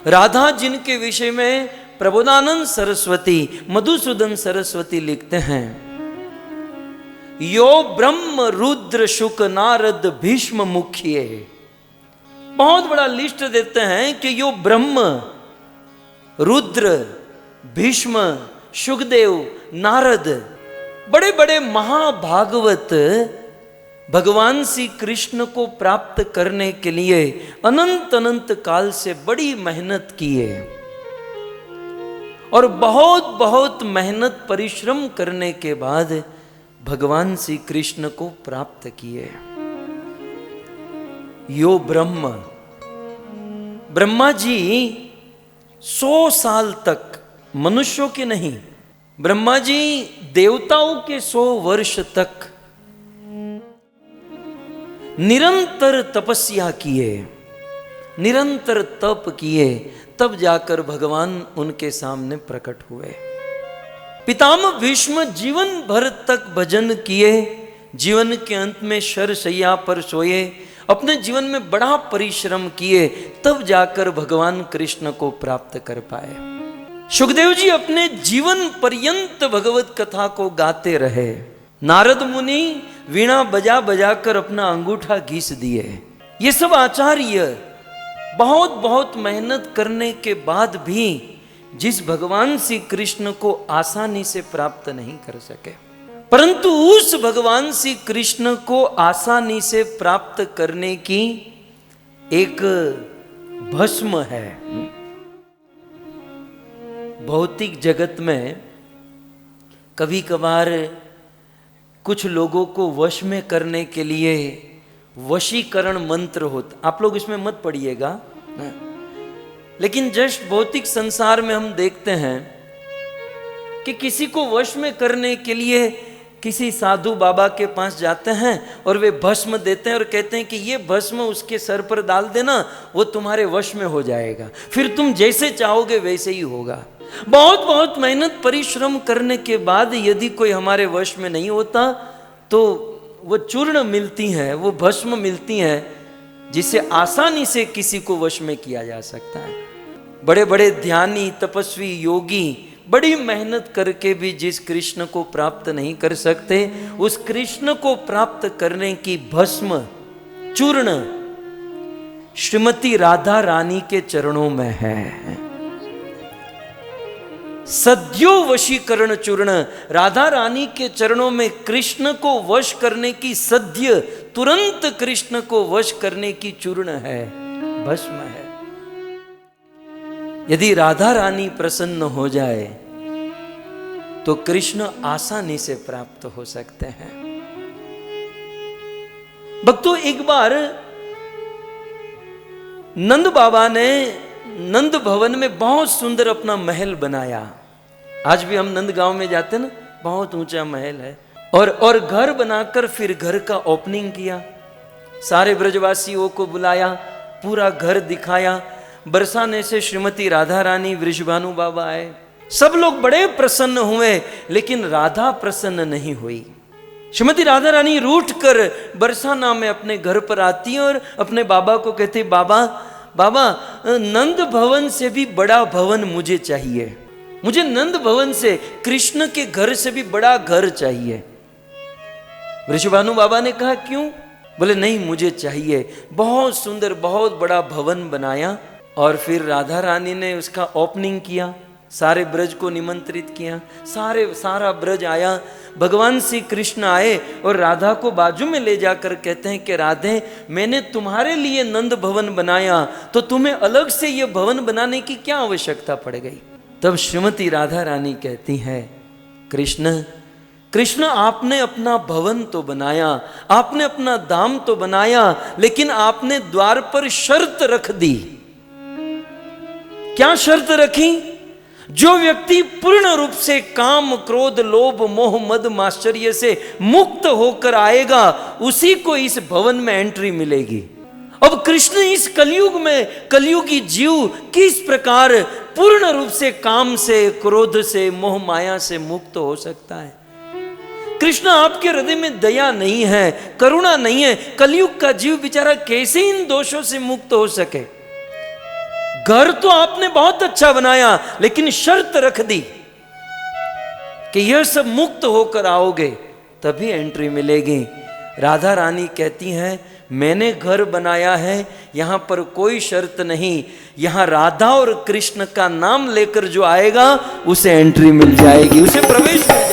राधा जिनके विषय में प्रबोधानंद सरस्वती, मधुसूदन सरस्वती लिखते हैं, यो ब्रह्म रुद्र शुक नारद भीष्म मुख्य। बहुत बड़ा लिस्ट देते हैं कि यो ब्रह्म, रुद्र, भीष्म, शुकदेव, नारद, बड़े बड़े महाभागवत भगवान श्री कृष्ण को प्राप्त करने के लिए अनंत अनंत काल से बड़ी मेहनत किए और बहुत बहुत मेहनत परिश्रम करने के बाद भगवान श्री कृष्ण को प्राप्त किए। यो ब्रह्म, ब्रह्मा जी 100 साल तक, मनुष्यों के नहीं, ब्रह्मा जी देवताओं के 100 वर्ष तक निरंतर तपस्या किए, निरंतर तप किए, तब जाकर भगवान उनके सामने प्रकट हुए। पितामह भीष्म जीवन भर तक भजन किए, जीवन के अंत में शरशैया पर सोए, अपने जीवन में बड़ा परिश्रम किए, तब जाकर भगवान कृष्ण को प्राप्त कर पाए। सुखदेव जी अपने जीवन पर्यंत भगवत कथा को गाते रहे। नारद मुनि वीणा बजा बजा कर अपना अंगूठा घीस दिए। ये सब आचार्य बहुत बहुत मेहनत करने के बाद भी जिस भगवान श्री कृष्ण को आसानी से प्राप्त नहीं कर सके, परंतु उस भगवान श्री कृष्ण को आसानी से प्राप्त करने की एक भस्म है। भौतिक जगत में कभी कभार कुछ लोगों को वश में करने के लिए वशीकरण मंत्र होता, आप लोग इसमें मत पढ़िएगा, लेकिन जस्ट भौतिक संसार में हम देखते हैं कि किसी को वश में करने के लिए किसी साधु बाबा के पास जाते हैं और वे भस्म देते हैं और कहते हैं कि ये भस्म उसके सर पर डाल देना, वो तुम्हारे वश में हो जाएगा, फिर तुम जैसे चाहोगे वैसे ही होगा। बहुत बहुत मेहनत परिश्रम करने के बाद यदि कोई हमारे वश में नहीं होता तो वो चूर्ण मिलती है, वो भस्म मिलती है जिसे आसानी से किसी को वश में किया जा सकता है। बड़े बड़े ध्यानी, तपस्वी, योगी बड़ी मेहनत करके भी जिस कृष्ण को प्राप्त नहीं कर सकते, उस कृष्ण को प्राप्त करने की भस्म, चूर्ण श्रीमती राधा रानी के चरणों में है। सद्यो वशीकरण चूर्ण, राधा रानी के चरणों में कृष्ण को वश करने की सद्य, तुरंत कृष्ण को वश करने की चूर्ण है, भस्म है। यदि राधा रानी प्रसन्न हो जाए तो कृष्ण आसानी से प्राप्त हो सकते हैं। भक्तों, एक बार नंद बाबा ने नंद भवन में बहुत सुंदर अपना महल बनाया। आज भी हम नंद गांव में जाते ना, बहुत ऊंचा महल है, और घर बनाकर फिर घर का ओपनिंग किया, सारे ब्रजवासियों को बुलाया, पूरा घर दिखाया। बरसाने से श्रीमती राधा रानी, वृषभानु बाबा आए, सब लोग बड़े प्रसन्न हुए, लेकिन राधा प्रसन्न नहीं हुई। श्रीमती राधा रानी रूठ कर बरसाना में अपने घर पर आती है और अपने बाबा को कहती, बाबा बाबा नंद भवन से भी बड़ा भवन मुझे चाहिए, मुझे नंद भवन से, कृष्ण के घर से भी बड़ा घर चाहिए। वृषभानु बाबा ने कहा क्यों? बोले नहीं, मुझे चाहिए। बहुत सुंदर, बहुत बड़ा भवन बनाया और फिर राधा रानी ने उसका ओपनिंग किया, सारे ब्रज को निमंत्रित किया, सारा ब्रज आया। भगवान श्री कृष्ण आए और राधा को बाजू में ले जाकर कहते हैं कि राधे, मैंने तुम्हारे लिए नंद भवन बनाया, तो तुम्हें अलग से यह भवन बनाने की क्या आवश्यकता पड़ गई? तब श्रीमती राधा रानी कहती है, कृष्ण आपने अपना भवन तो बनाया, आपने अपना धाम तो बनाया, लेकिन आपने द्वार पर शर्त रख दी। क्या शर्त रखी? जो व्यक्ति पूर्ण रूप से काम, क्रोध, लोभ, मोह, मद, माश्चर्य से मुक्त होकर आएगा, उसी को इस भवन में एंट्री मिलेगी। अब कृष्ण इस कलयुग में, कलयुगी जीव किस प्रकार पूर्ण रूप से काम से, क्रोध से, मोह माया से मुक्त हो सकता है? कृष्ण आपके हृदय में दया नहीं है, करुणा नहीं है, कलयुग का जीव बेचारा कैसे इन दोषों से मुक्त हो सके? घर तो आपने बहुत अच्छा बनाया, लेकिन शर्त रख दी कि यह सब मुक्त होकर आओगे तभी एंट्री मिलेगी। राधा रानी कहती हैं मैंने घर बनाया है, यहाँ पर कोई शर्त नहीं, यहाँ राधा और कृष्ण का नाम लेकर जो आएगा उसे एंट्री मिल जाएगी, उसे प्रवेश मिल